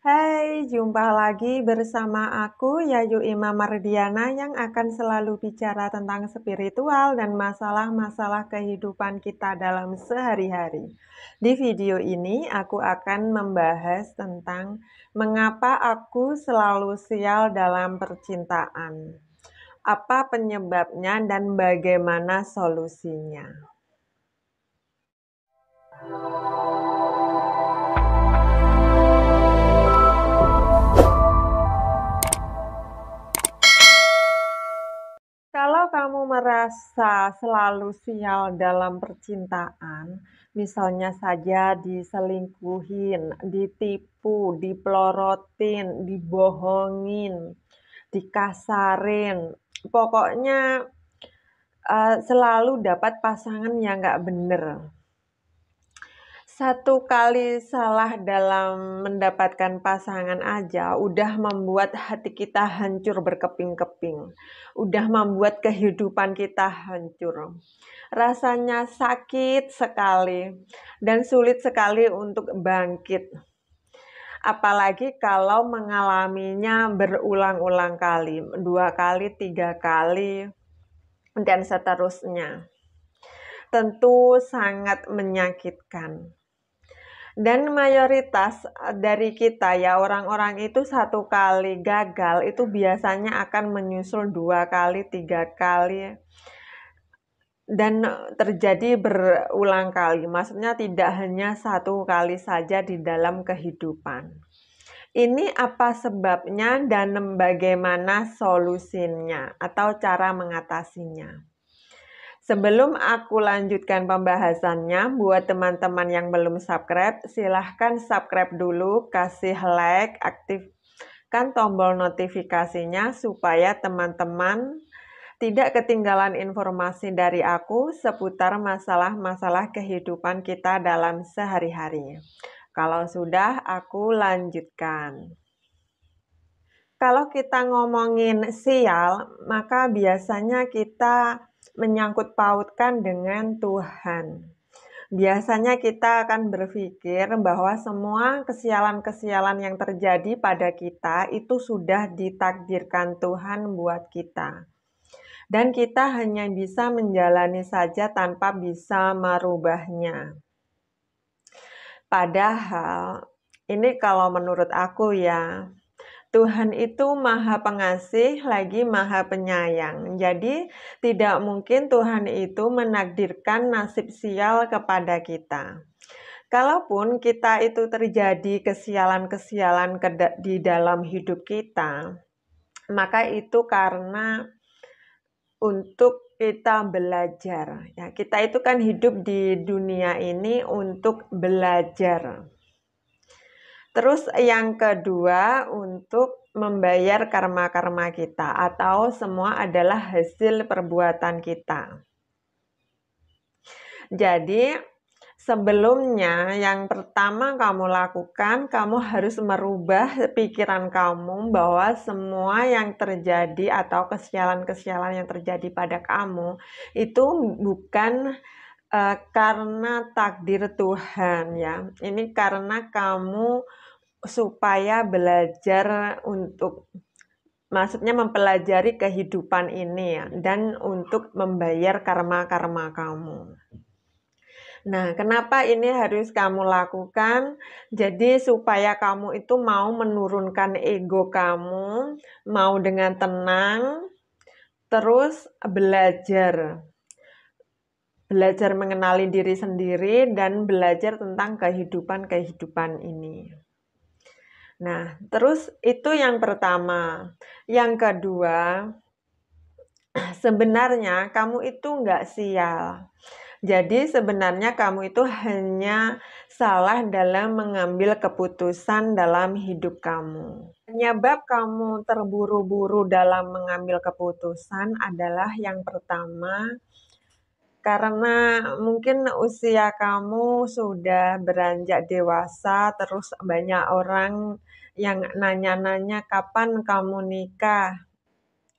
Hai, jumpa lagi bersama aku Yayu Ima Mardiana yang akan selalu bicara tentang spiritual dan masalah-masalah kehidupan kita dalam sehari-hari. Di video ini aku akan membahas tentang mengapa aku selalu sial dalam percintaan. Apa penyebabnya dan bagaimana solusinya? Kalau kamu merasa selalu sial dalam percintaan, misalnya saja diselingkuhin, ditipu, dipelorotin, dibohongin, dikasarin, pokoknya selalu dapat pasangan yang nggak bener. Satu kali salah dalam mendapatkan pasangan aja udah membuat hati kita hancur berkeping-keping. Udah membuat kehidupan kita hancur. Rasanya sakit sekali dan sulit sekali untuk bangkit. Apalagi kalau mengalaminya berulang-ulang kali, 2 kali, 3 kali, dan seterusnya. Tentu sangat menyakitkan. Dan mayoritas dari kita ya, orang-orang itu 1 kali gagal itu biasanya akan menyusul 2 kali, 3 kali, dan terjadi berulang kali. Maksudnya tidak hanya 1 kali saja di dalam kehidupan. Ini apa sebabnya dan bagaimana solusinya atau cara mengatasinya? Sebelum aku lanjutkan pembahasannya, buat teman-teman yang belum subscribe, silahkan subscribe dulu, kasih like, aktifkan tombol notifikasinya supaya teman-teman tidak ketinggalan informasi dari aku seputar masalah-masalah kehidupan kita dalam sehari-hari. Kalau sudah, aku lanjutkan. Kalau kita ngomongin sial, maka biasanya kita menyangkut pautkan dengan Tuhan. Biasanya kita akan berpikir bahwa semua kesialan-kesialan yang terjadi pada kita itu sudah ditakdirkan Tuhan buat kita. Dan kita hanya bisa menjalani saja tanpa bisa merubahnya. Padahal, ini kalau menurut aku ya, Tuhan itu Maha Pengasih lagi Maha Penyayang. Jadi tidak mungkin Tuhan itu menakdirkan nasib sial kepada kita. Kalaupun kita itu terjadi kesialan-kesialan di dalam hidup kita, maka itu karena untuk kita belajar. Ya, kita itu kan hidup di dunia ini untuk belajar. Terus yang kedua, untuk membayar karma-karma kita atau semua adalah hasil perbuatan kita. Jadi sebelumnya yang pertama kamu lakukan, kamu harus merubah pikiran kamu bahwa semua yang terjadi atau kesialan-kesialan yang terjadi pada kamu itu bukan karena takdir Tuhan ya. Ini karena kamu supaya belajar untuk, maksudnya mempelajari kehidupan ini ya, dan untuk membayar karma-karma kamu. Nah, kenapa ini harus kamu lakukan? Jadi supaya kamu itu mau menurunkan ego kamu, mau dengan tenang, terus belajar mengenali diri sendiri dan belajar tentang kehidupan ini. Nah, terus itu yang pertama. Yang kedua, sebenarnya kamu itu nggak sial. Jadi sebenarnya kamu itu hanya salah dalam mengambil keputusan dalam hidup kamu. Penyebab kamu terburu-buru dalam mengambil keputusan adalah yang pertama, karena mungkin usia kamu sudah beranjak dewasa, terus banyak orang yang nanya-nanya kapan kamu nikah.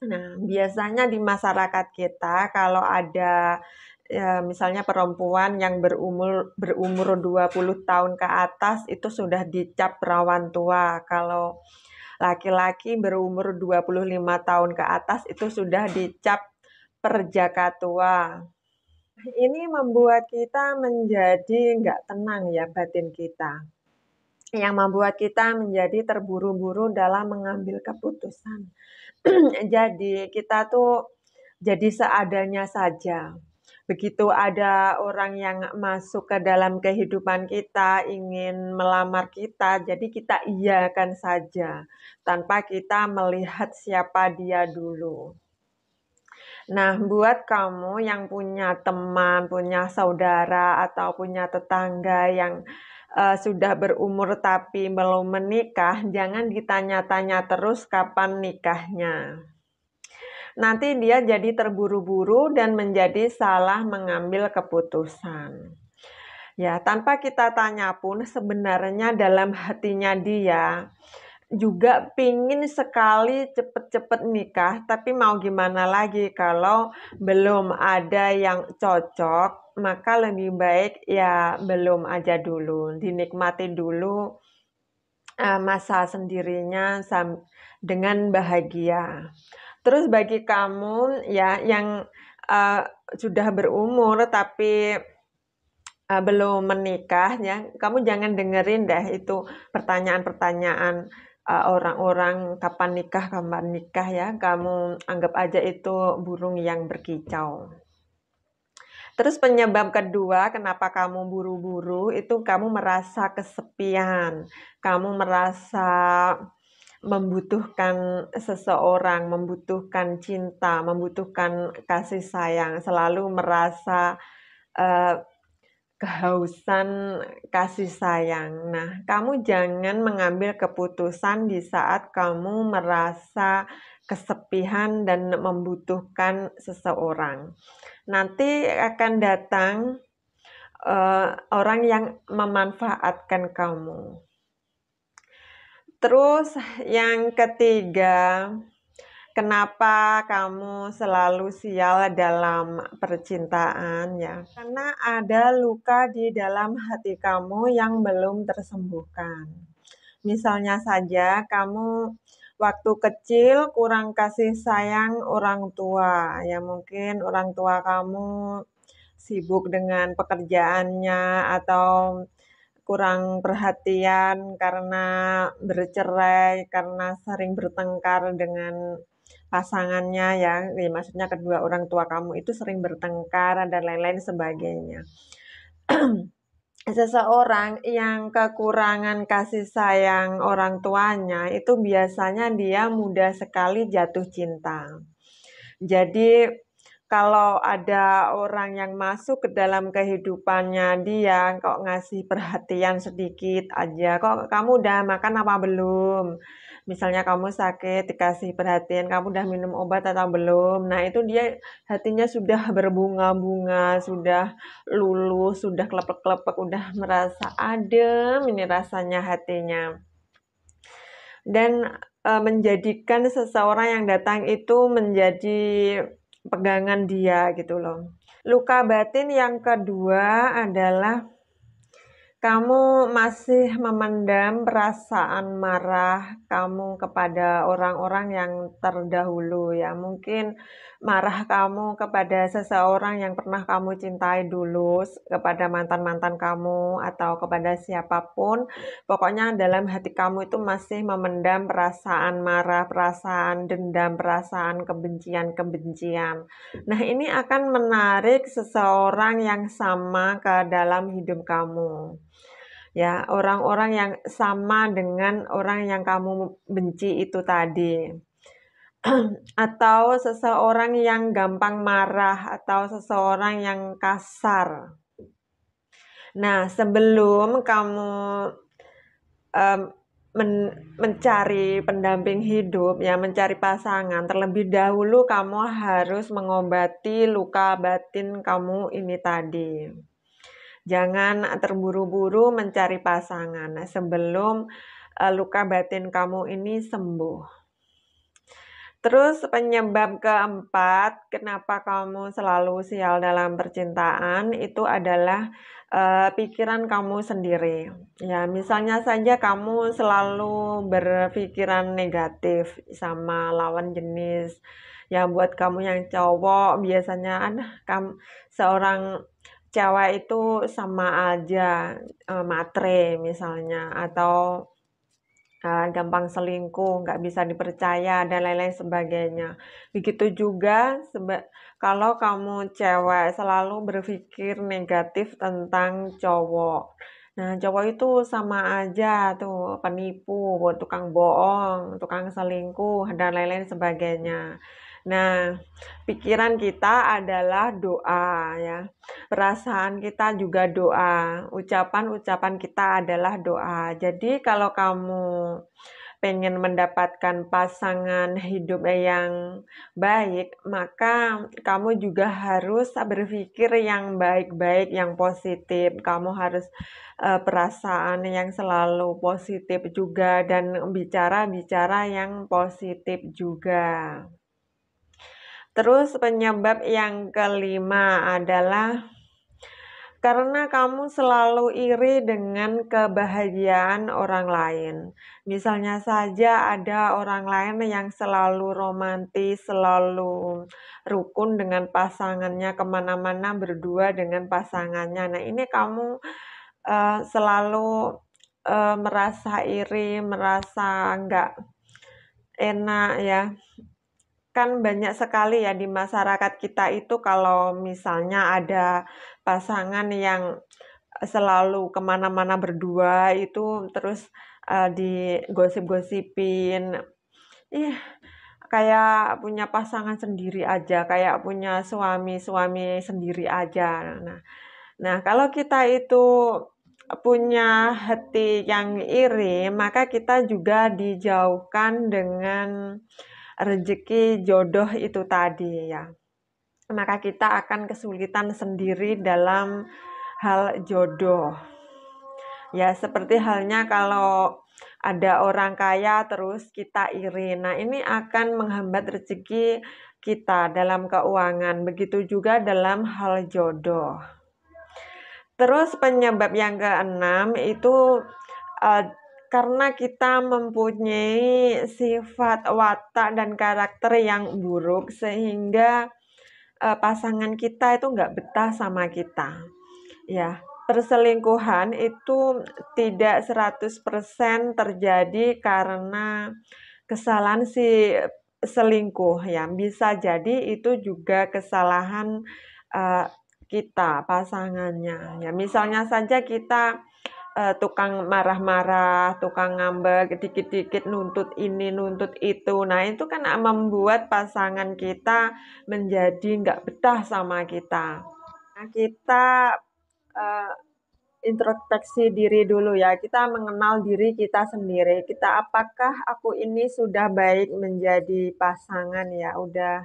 Nah, biasanya di masyarakat kita kalau ada ya misalnya perempuan yang berumur 20 tahun ke atas itu sudah dicap perawan tua. Kalau laki-laki berumur 25 tahun ke atas itu sudah dicap perjaka tua. Ini membuat kita menjadi nggak tenang ya batin kita. Yang membuat kita menjadi terburu-buru dalam mengambil keputusan. Jadi kita tuh jadi seadanya saja. Begitu ada orang yang masuk ke dalam kehidupan kita, ingin melamar kita, jadi kita iyakan saja, tanpa kita melihat siapa dia dulu. Nah, buat kamu yang punya teman, punya saudara, atau punya tetangga yang sudah berumur tapi belum menikah, jangan ditanya-tanya terus kapan nikahnya. Nanti dia jadi terburu-buru dan menjadi salah mengambil keputusan. Ya, tanpa kita tanya pun sebenarnya dalam hatinya dia juga pingin sekali cepet-cepet nikah, tapi mau gimana lagi kalau belum ada yang cocok, maka lebih baik ya belum aja dulu, dinikmati dulu masa sendirinya dengan bahagia. Terus bagi kamu ya yang sudah berumur tapi belum menikah ya, kamu jangan dengerin deh itu pertanyaan-pertanyaan orang-orang kapan nikah ya, kamu anggap aja itu burung yang berkicau. Terus penyebab kedua kenapa kamu buru-buru itu kamu merasa kesepian, kamu merasa membutuhkan seseorang, membutuhkan cinta, membutuhkan kasih sayang, selalu merasa kehausan kasih sayang. Nah, kamu jangan mengambil keputusan di saat kamu merasa kesepian dan membutuhkan seseorang. Nanti akan datang orang yang memanfaatkan kamu. Terus yang ketiga, kenapa kamu selalu sial dalam percintaan ya? Karena ada luka di dalam hati kamu yang belum tersembuhkan. Misalnya saja kamu waktu kecil kurang kasih sayang orang tua, ya mungkin orang tua kamu sibuk dengan pekerjaannya atau kurang perhatian karena bercerai, karena sering bertengkar dengan pasangannya ya, maksudnya kedua orang tua kamu itu sering bertengkar dan lain-lain sebagainya. Seseorang yang kekurangan kasih sayang orang tuanya itu biasanya dia mudah sekali jatuh cinta. Jadi kalau ada orang yang masuk ke dalam kehidupannya dia, kok ngasih perhatian sedikit aja, "Kok kamu udah makan apa belum?" Misalnya kamu sakit dikasih perhatian, "Kamu udah minum obat atau belum?" Nah itu dia hatinya sudah berbunga-bunga, sudah luluh, sudah klepek-klepek, udah merasa adem ini rasanya hatinya. Dan menjadikan seseorang yang datang itu menjadi pegangan dia gitu loh. Luka batin yang kedua adalah kamu masih memendam perasaan marah kamu kepada orang-orang yang terdahulu ya. Mungkin marah kamu kepada seseorang yang pernah kamu cintai dulu, kepada mantan-mantan kamu atau kepada siapapun. Pokoknya dalam hati kamu itu masih memendam perasaan marah, perasaan dendam, perasaan kebencian-kebencian. Nah, ini akan menarik seseorang yang sama ke dalam hidup kamu. Ya, orang-orang yang sama dengan orang yang kamu benci itu tadi. Atau seseorang yang gampang marah atau seseorang yang kasar. Nah, sebelum kamu mencari pendamping hidup, ya mencari pasangan, terlebih dahulu kamu harus mengobati luka batin kamu ini tadi. Jangan terburu-buru mencari pasangan sebelum luka batin kamu ini sembuh. Terus penyebab keempat, kenapa kamu selalu sial dalam percintaan, itu adalah pikiran kamu sendiri. Ya, misalnya saja kamu selalu berpikiran negatif sama lawan jenis. Ya, buat kamu yang cowok, biasanya kamu seorang cewek itu sama aja matre misalnya, atau gampang selingkuh, nggak bisa dipercaya, dan lain-lain sebagainya. Begitu juga kalau kamu cewek selalu berpikir negatif tentang cowok. Nah, cowok itu sama aja tuh penipu, tukang bohong, tukang selingkuh, dan lain-lain sebagainya. Nah, pikiran kita adalah doa ya. Perasaan kita juga doa, ucapan-ucapan kita adalah doa. Jadi kalau kamu pengen mendapatkan pasangan hidup yang baik, maka kamu juga harus berpikir yang baik-baik, yang positif. Kamu harus perasaan yang selalu positif juga, dan bicara-bicara yang positif juga. Terus penyebab yang kelima adalah karena kamu selalu iri dengan kebahagiaan orang lain. Misalnya saja ada orang lain yang selalu romantis, selalu rukun dengan pasangannya, kemana-mana berdua dengan pasangannya. Nah, ini kamu selalu merasa iri, merasa nggak enak ya. Kan banyak sekali ya di masyarakat kita itu, kalau misalnya ada pasangan yang selalu kemana-mana berdua itu, terus digosip-gosipin, ih kayak punya pasangan sendiri aja, kayak punya suami sendiri aja. Nah, kalau kita itu punya hati yang iri, maka kita juga dijauhkan dengan rezeki jodoh itu tadi ya. Maka kita akan kesulitan sendiri dalam hal jodoh. Ya, seperti halnya kalau ada orang kaya terus kita iri. Nah, ini akan menghambat rezeki kita dalam keuangan. Begitu juga dalam hal jodoh. Terus penyebab yang keenam itu karena kita mempunyai sifat watak dan karakter yang buruk, sehingga pasangan kita itu nggak betah sama kita. Ya, perselingkuhan itu tidak 100% terjadi karena kesalahan si selingkuh ya. Bisa jadi itu juga kesalahan kita, pasangannya. Ya, misalnya saja kita tukang marah-marah, tukang ngambek, dikit-dikit nuntut ini, nuntut itu. Nah, itu kan membuat pasangan kita menjadi nggak betah sama kita. Nah, kita introspeksi diri dulu ya. Kita mengenal diri kita sendiri. Apakah aku ini sudah baik menjadi pasangan ya? Udah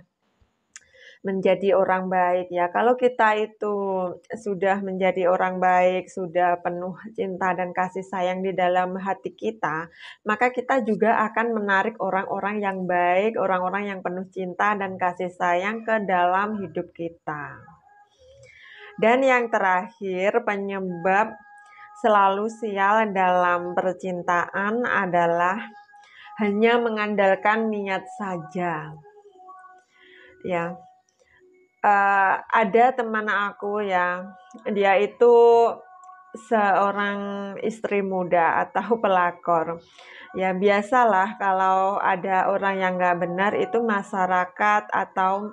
menjadi orang baik ya. Kalau kita itu sudah menjadi orang baik, sudah penuh cinta dan kasih sayang di dalam hati kita, maka kita juga akan menarik orang-orang yang baik, orang-orang yang penuh cinta dan kasih sayang ke dalam hidup kita. Dan yang terakhir, penyebab selalu sial dalam percintaan adalah hanya mengandalkan niat saja. Ya, ada teman aku ya, dia itu seorang istri muda atau pelakor. Ya, biasalah kalau ada orang yang nggak benar, itu masyarakat atau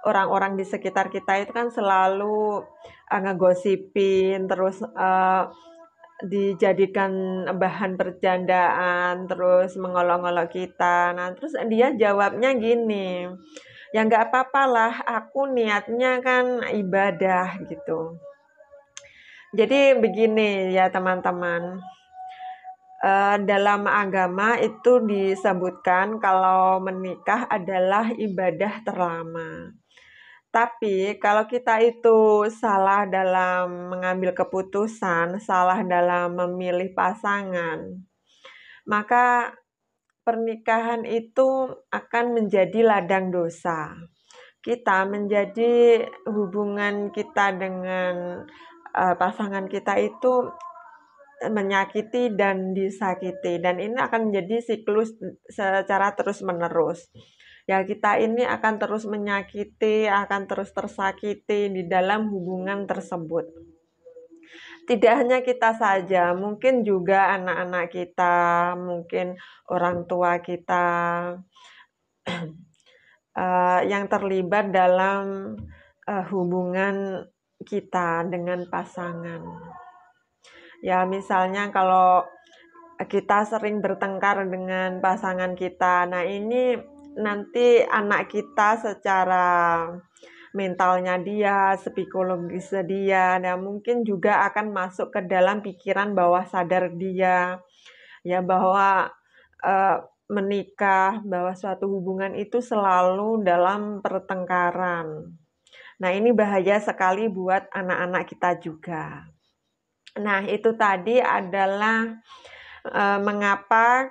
orang-orang di sekitar kita itu kan selalu ngegosipin, terus dijadikan bahan bercandaan, terus mengolok-olok kita. Nah, terus dia jawabnya gini, ya nggak apa-apalah, aku niatnya kan ibadah gitu. Jadi begini ya teman-teman, dalam agama itu disebutkan kalau menikah adalah ibadah terlama. Tapi kalau kita itu salah dalam mengambil keputusan, salah dalam memilih pasangan, maka pernikahan itu akan menjadi ladang dosa. Kita menjadi hubungan kita dengan pasangan kita itu menyakiti dan disakiti, dan ini akan menjadi siklus secara terus-menerus. Ya, kita ini akan terus menyakiti, akan terus tersakiti di dalam hubungan tersebut. Tidak hanya kita saja, mungkin juga anak-anak kita, mungkin orang tua kita yang terlibat dalam hubungan kita dengan pasangan. Ya, misalnya kalau kita sering bertengkar dengan pasangan kita, nah ini nanti anak kita secara mentalnya dia, psikologisnya dia, nah mungkin juga akan masuk ke dalam pikiran bawah sadar dia, ya bahwa menikah, bahwa suatu hubungan itu selalu dalam pertengkaran. Nah, ini bahaya sekali buat anak-anak kita juga. Nah, itu tadi adalah mengapa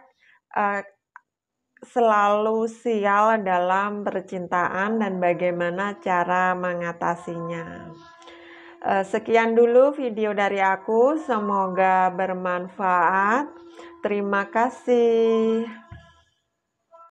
selalu sial dalam percintaan dan bagaimana cara mengatasinya. Sekian dulu video dari aku, semoga bermanfaat. Terima kasih.